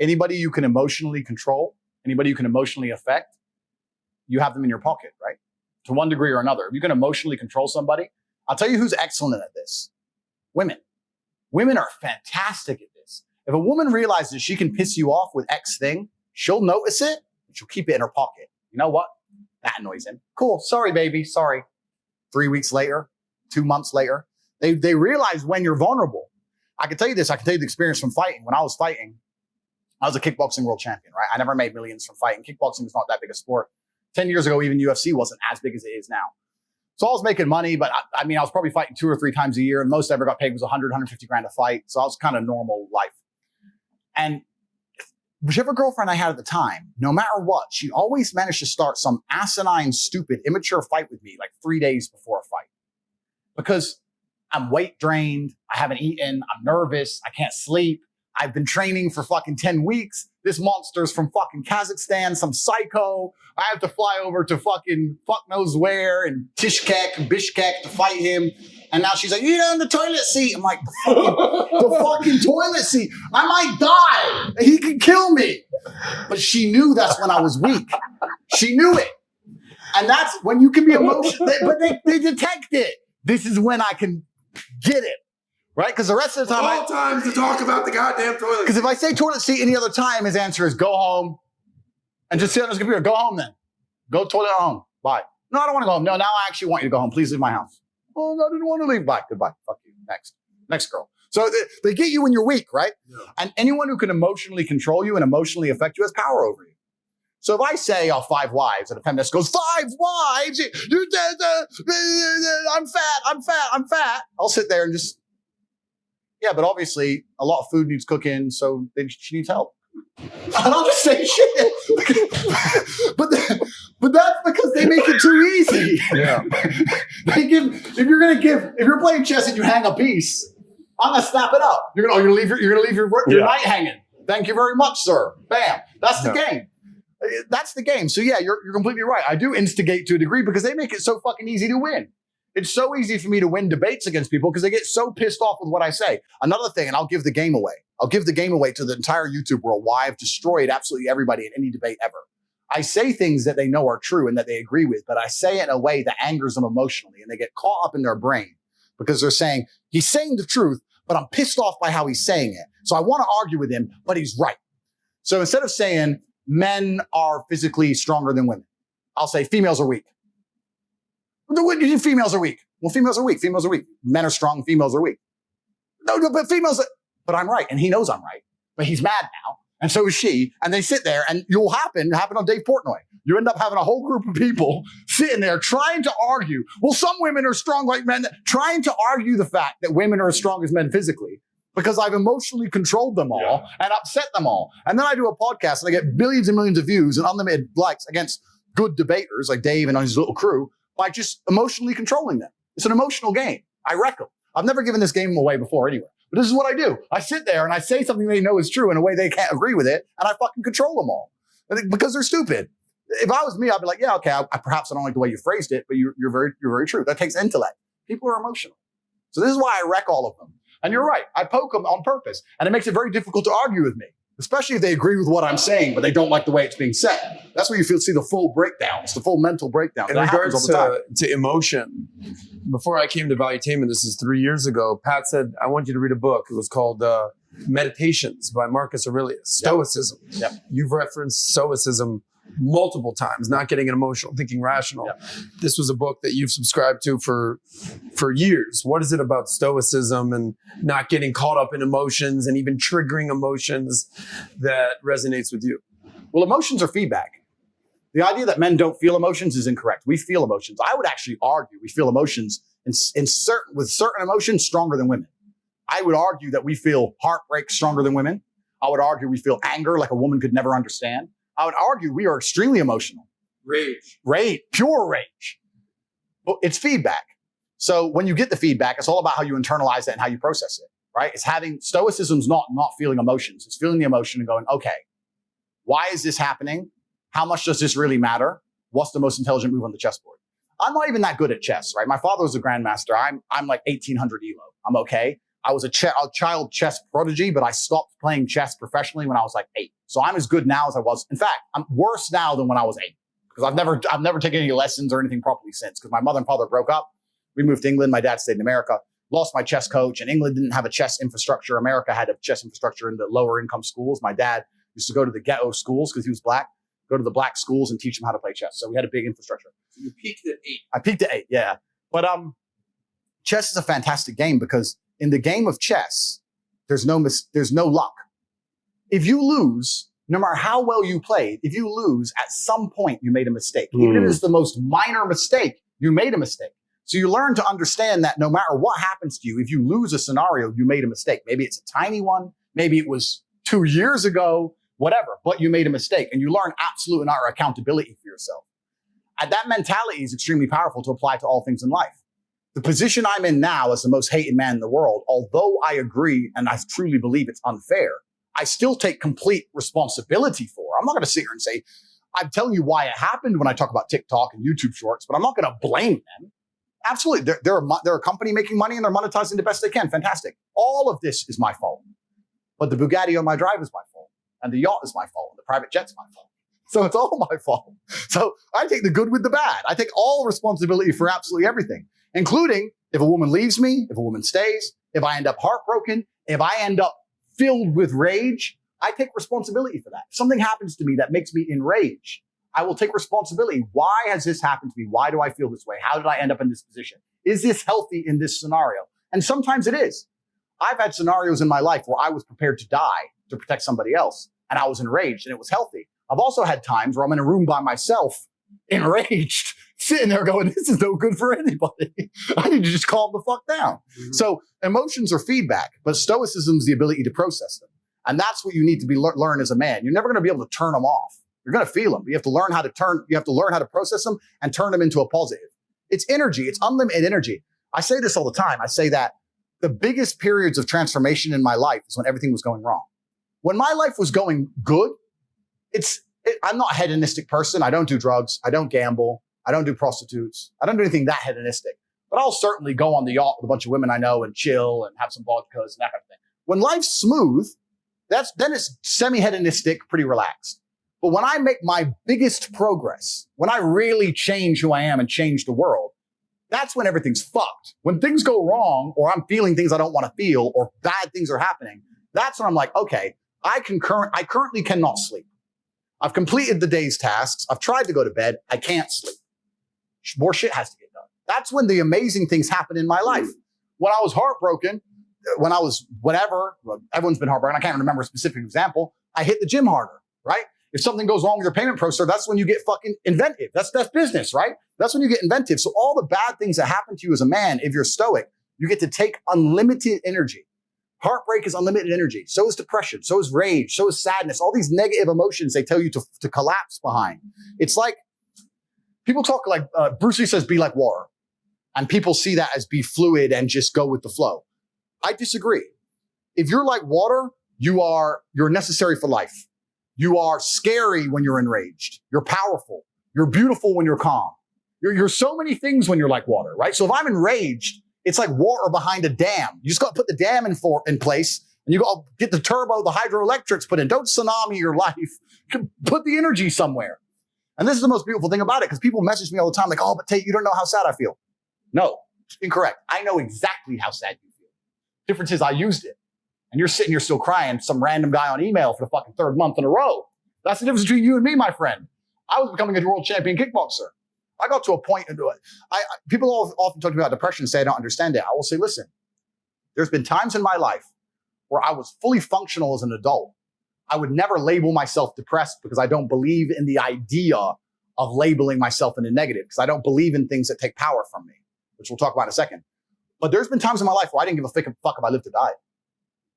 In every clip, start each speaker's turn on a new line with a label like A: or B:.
A: Anybody you can emotionally control, anybody you can emotionally affect, you have them in your pocket, right? To one degree or another. If you can emotionally control somebody, I'll tell you who's excellent at this. Women. Women are fantastic at this. If a woman realizes she can piss you off with X thing, she'll notice it and she'll keep it in her pocket. You know what? That annoys him. Cool. Sorry, baby. Sorry. 3 weeks later, 2 months later, they realize when you're vulnerable. I can tell you this. I can tell you the experience from fighting. When I was fighting, I was a kickboxing world champion, right? I never made millions from fighting. Kickboxing was not that big a sport. 10 years ago, even UFC wasn't as big as it is now. So I was making money, but I was probably fighting 2 or 3 times a year. And most I ever got paid was 100, 150 grand a fight. So I was kind of normal life. And whichever girlfriend I had at the time, no matter what, she always managed to start some asinine, stupid, immature fight with me like 3 days before a fight. Because I'm weight drained. I haven't eaten. I'm nervous. I can't sleep. I've been training for fucking 10 weeks. This monster's from fucking Kazakhstan, some psycho. I have to fly over to fucking fuck knows where and Bishkek to fight him. And now she's like, you're on the toilet seat. I'm like, the fucking toilet seat. I might die. He could kill me. But she knew that's when I was weak. She knew it. And that's when you can be emotional. But they detect it. This is when I can get it. Right? Because the rest of the time,
B: all times to talk about the goddamn toilet.
A: Because if I say toilet seat any other time, his answer is go home and just sit on his computer. Go home then. Go toilet at home. Bye. No, I don't want to go home. No, now I actually want you to go home. Please leave my house. Oh, no, I didn't want to leave. Bye. Goodbye. Fuck you. Next girl. So they get you when you're weak, right? Yeah. And anyone who can emotionally control you and emotionally affect you has power over you. So if I say, 5 wives, and a feminist goes, 5 wives, I'm fat. I'll sit there and just, yeah, but obviously a lot of food needs cooking, so she needs help. I'll just say shit. but that's because they make it too easy. Yeah. If you're playing chess and you hang a piece, I'm gonna snap it up. You're gonna leave your knight hanging. Thank you very much, sir. Bam. That's the game. That's the game. So yeah, you're completely right. I do instigate to a degree because they make it so fucking easy to win. It's so easy for me to win debates against people because they get so pissed off with what I say. Another thing, and I'll give the game away. I'll give the game away to the entire YouTube world, why I've destroyed absolutely everybody in any debate ever. I say things that they know are true and that they agree with, but I say it in a way that angers them emotionally, and they get caught up in their brain because they're saying, he's saying the truth, but I'm pissed off by how he's saying it. So I want to argue with him, but he's right. So instead of saying men are physically stronger than women, I'll say females are weak. Females are weak. Well, females are weak. Females are weak. Men are strong. Females are weak. No, but I'm right. And he knows I'm right. But he's mad now. And so is she. And they sit there and it happened on Dave Portnoy. You end up having a whole group of people sitting there trying to argue. Well, some women are strong like men. Trying to argue the fact that women are as strong as men physically because I've emotionally controlled them all and upset them all. And then I do a podcast and I get billions and millions of views and unlimited likes against good debaters like Dave and his little crew by just emotionally controlling them. It's an emotional game. I wreck them. I've never given this game away before anywhere. But this is what I do. I sit there and I say something they know is true in a way they can't agree with it, and I fucking control them all because they're stupid. If I was me, I'd be like, yeah, okay, perhaps I don't like the way you phrased it, but you're very true. That takes intellect. People are emotional. So this is why I wreck all of them. And you're right. I poke them on purpose, and it makes it very difficult to argue with me. Especially if they agree with what I'm saying, but they don't like the way it's being said. That's where you see the full breakdowns, the full mental breakdown.
B: In regards to emotion, before I came to Valuetainment, this is 3 years ago, Pat said, I want you to read a book. It was called Meditations by Marcus Aurelius, Stoicism. Yep. You've referenced Stoicism multiple times, not getting emotional, thinking rational. Yep. This was a book that you've subscribed to for years. What is it about Stoicism and not getting caught up in emotions and even triggering emotions that resonates with you?
A: Well, emotions are feedback. The idea that men don't feel emotions is incorrect. We feel emotions. I would actually argue we feel emotions with certain emotions stronger than women. I would argue that we feel heartbreak stronger than women. I would argue we feel anger like a woman could never understand. I would argue we are extremely emotional. Rage, pure rage. But it's feedback. So when you get the feedback, it's all about how you internalize it and how you process it, right? It's Stoicism's not feeling emotions. It's feeling the emotion and going, okay, why is this happening? How much does this really matter? What's the most intelligent move on the chessboard? I'm not even that good at chess, right? My father was a grandmaster. I'm like 1800 ELO. I'm okay. I was a child chess prodigy, but I stopped playing chess professionally when I was like 8. So I'm as good now as I was. In fact, I'm worse now than when I was 8 because I've never taken any lessons or anything properly since because my mother and father broke up. We moved to England. My dad stayed in America. Lost my chess coach, and England didn't have a chess infrastructure. America had a chess infrastructure in the lower income schools. My dad used to go to the ghetto schools because he was black, go to the black schools and teach them how to play chess. So we had a big infrastructure.
B: You peaked at 8.
A: I peaked at 8, yeah. But chess is a fantastic game because in the game of chess, there's no luck. If you lose, no matter how well you played, if you lose, at some point you made a mistake. Even if it's the most minor mistake, you made a mistake. So you learn to understand that no matter what happens to you, if you lose a scenario, you made a mistake. Maybe it's a tiny one. Maybe it was 2 years ago, whatever, but you made a mistake and you learn absolute and utter accountability for yourself. And that mentality is extremely powerful to apply to all things in life. The position I'm in now as the most hated man in the world, although I agree and I truly believe it's unfair, I still take complete responsibility for. I'm not going to sit here and say, I'm telling you why it happened when I talk about TikTok and YouTube shorts, but I'm not going to blame them. Absolutely. They're a company making money and they're monetizing the best they can. Fantastic. All of this is my fault. But the Bugatti on my drive is my fault. And the yacht is my fault. And the private jet's my fault. So it's all my fault. So I take the good with the bad. I take all responsibility for absolutely everything, including if a woman leaves me, if a woman stays, if I end up heartbroken, if I end up filled with rage, I take responsibility for that. If something happens to me that makes me enraged, I will take responsibility. Why has this happened to me? Why do I feel this way? How did I end up in this position? Is this healthy in this scenario? And sometimes it is. I've had scenarios in my life where I was prepared to die to protect somebody else, and I was enraged, and it was healthy. I've also had times where I'm in a room by myself, enraged, sitting there going, this is no good for anybody. I need to just calm the fuck down. So emotions are feedback, but stoicism is the ability to process them. And that's what you need to learn as a man. You're never going to be able to turn them off. You're going to feel them. You have to learn how to process them and turn them into a positive. It's energy. It's unlimited energy. I say this all the time. I say that the biggest periods of transformation in my life is when everything was going wrong. When my life was going good, I'm not a hedonistic person. I don't do drugs. I don't gamble. I don't do prostitutes. I don't do anything that hedonistic. But I'll certainly go on the yacht with a bunch of women I know and chill and have some vodkas and that kind of thing. When life's smooth, then it's semi-hedonistic, pretty relaxed. But when I make my biggest progress, when I really change who I am and change the world, that's when everything's fucked. When things go wrong or I'm feeling things I don't want to feel or bad things are happening, that's when I'm like, okay, I currently cannot sleep. I've completed the day's tasks. I've tried to go to bed. I can't sleep. More shit has to get done. That's when the amazing things happen in my life. When I was heartbroken, when I was whatever, everyone's been heartbroken. I can't remember a specific example. I hit the gym harder, right? If something goes wrong with your payment processor, that's when you get fucking inventive. That's business, right? That's when you get inventive. So all the bad things that happen to you as a man, if you're stoic, you get to take unlimited energy. Heartbreak is unlimited energy. So is depression. So is rage. So is sadness. All these negative emotions they tell you to collapse behind. It's like people talk like Bruce Lee says, be like water. And people see that as be fluid and just go with the flow. I disagree. If you're like water, you're necessary for life. You are scary when you're enraged. You're powerful. You're beautiful when you're calm. You're so many things when you're like water, right? So if I'm enraged, it's like water behind a dam. You just got to put the dam in place and you got to get the turbo, the hydroelectrics put in. Don't tsunami your life. Put the energy somewhere. And this is the most beautiful thing about it because people message me all the time like, oh, but Tate, you don't know how sad I feel. No, incorrect. I know exactly how sad you feel. Difference is I used it. And you're sitting here still crying, some random guy on email for the fucking 3rd month in a row. That's the difference between you and me, my friend. I was becoming a world champion kickboxer. I got to a point, people often talk about depression and say I don't understand it. I will say, listen, there's been times in my life where I was fully functional as an adult. I would never label myself depressed because I don't believe in the idea of labeling myself in a negative because I don't believe in things that take power from me, which we'll talk about in a second. But there's been times in my life where I didn't give a fuck if I lived or died.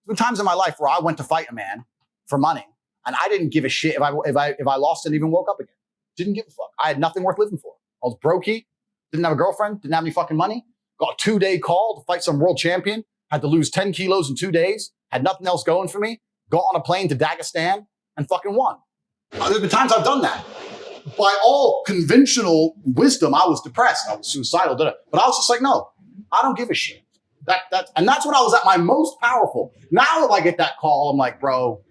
A: There's been times in my life where I went to fight a man for money and I didn't give a shit if I lost and even woke up again. Didn't give a fuck. I had nothing worth living for. I was brokey, didn't have a girlfriend, didn't have any fucking money, got a 2-day call to fight some world champion, had to lose 10 kilos in 2 days, had nothing else going for me, got on a plane to Dagestan and fucking won. There's been times I've done that. By all conventional wisdom, I was depressed. I was suicidal, but I was just like, no, I don't give a shit. And that's when I was at my most powerful. Now if I get that call, I'm like, bro,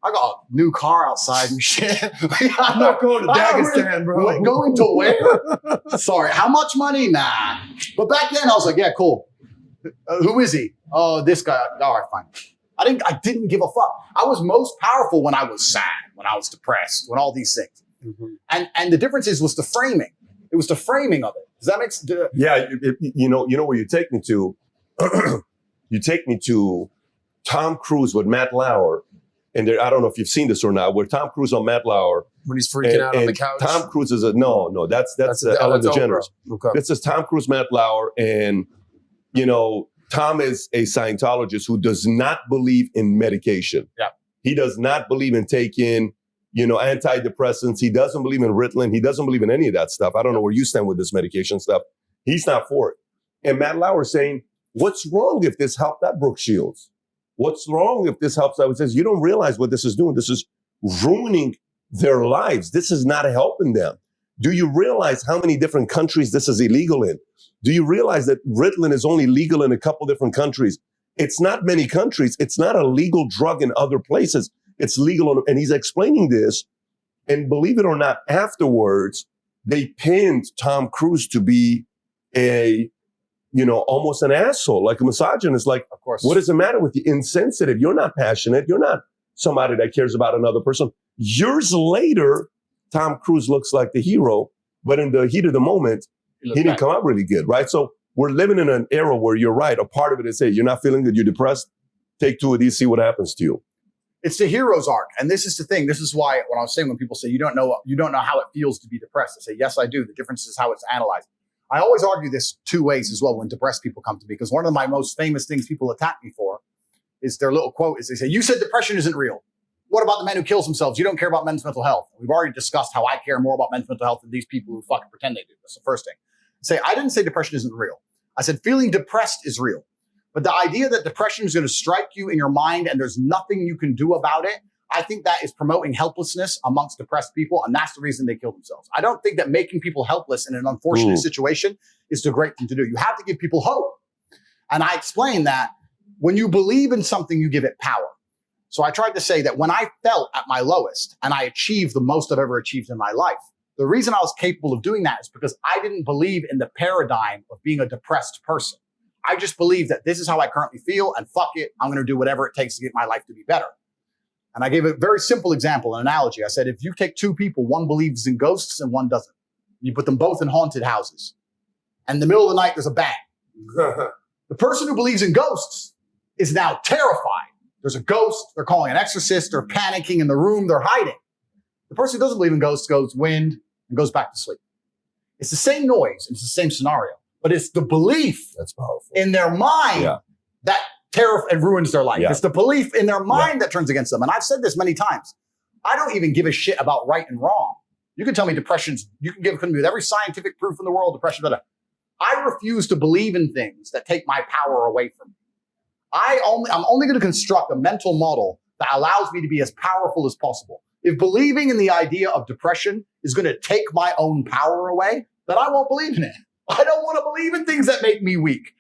A: I got a new car outside and shit.
B: I'm not going to Dagestan, bro.
A: Going to where? Sorry, how much money? Nah. But back then I was like, yeah, cool. Who is he? Oh, this guy. All right, fine. I didn't give a fuck. I was most powerful when I was sad, when I was depressed, when all these things. Mm-hmm. And the difference was the framing. It was the framing of it. Does that make sense?
C: Yeah, you know where you take me to? You take me to Tom Cruise with Matt Lauer. And I don't know if you've seen this or not, where Tom Cruise on Matt Lauer.
B: When he's freaking out on the couch.
C: Tom Cruise is that's Ellen DeGeneres.
B: Okay.
C: This is Tom Cruise, Matt Lauer. And, you know, Tom is a Scientologist who does not believe in medication.
A: Yeah.
C: He does not believe in taking, you know, antidepressants. He doesn't believe in Ritalin. He doesn't believe in any of that stuff. I don't know where you stand with this medication stuff. He's not for it. And Matt Lauer is saying, what's wrong if this helped that Brooke Shields? What's wrong if this helps? I would say, you don't realize what this is doing. This is ruining their lives. This is not helping them. Do you realize how many different countries this is illegal in? Do you realize that Ritalin is only legal in a couple different countries? It's not many countries. It's not a legal drug in other places. It's legal. And he's explaining this. And believe it or not, afterwards, they pinned Tom Cruise to be almost an asshole, like a misogynist. Like,
A: of course,
C: what does it matter with you? Insensitive. You're not passionate. You're not somebody that cares about another person. Years later, Tom Cruise looks like the hero, but in the heat of the moment, he didn't come out really good, right? So we're living in an era where you're right. A part of it is, hey, you're not feeling good, you're depressed. Take 2 of these, see what happens to you.
A: It's the hero's arc. And this is the thing. This is why when I was saying, when people say you don't know how it feels to be depressed, I say, yes, I do. The difference is how it's analyzed. I always argue this 2 ways as well when depressed people come to me, because one of my most famous things people attack me for is their little quote is they say, you said depression isn't real. What about the man who kills themselves? You don't care about men's mental health. We've already discussed how I care more about men's mental health than these people who fucking pretend they do. That's the first thing. I didn't say depression isn't real. I said feeling depressed is real. But the idea that depression is going to strike you in your mind and there's nothing you can do about it, I think that is promoting helplessness amongst depressed people, and that's the reason they kill themselves. I don't think that making people helpless in an unfortunate situation is the great thing to do. You have to give people hope. And I explained that when you believe in something, you give it power. So I tried to say that when I felt at my lowest and I achieved the most I've ever achieved in my life, the reason I was capable of doing that is because I didn't believe in the paradigm of being a depressed person. I just believed that this is how I currently feel, and fuck it, I'm going to do whatever it takes to get my life to be better. And I gave a very simple example, an analogy. I said, if you take 2 people, one believes in ghosts and one doesn't, you put them both in haunted houses, and in the middle of the night, there's a bang. The person who believes in ghosts is now terrified. There's a ghost. They're calling an exorcist. They're panicking in the room. They're hiding. The person who doesn't believe in ghosts goes wind and goes back to sleep. It's the same noise. It's the same scenario, but it's the belief
C: that's powerful
A: in their mind that and ruins their life.
C: Yeah.
A: It's the belief in their mind that turns against them. And I've said this many times. I don't even give a shit about right and wrong. You can tell me you can give me with every scientific proof in the world, depression, blah. I refuse to believe in things that take my power away from me. I'm only going to construct a mental model that allows me to be as powerful as possible. If believing in the idea of depression is going to take my own power away, then I won't believe in it. I don't want to believe in things that make me weak.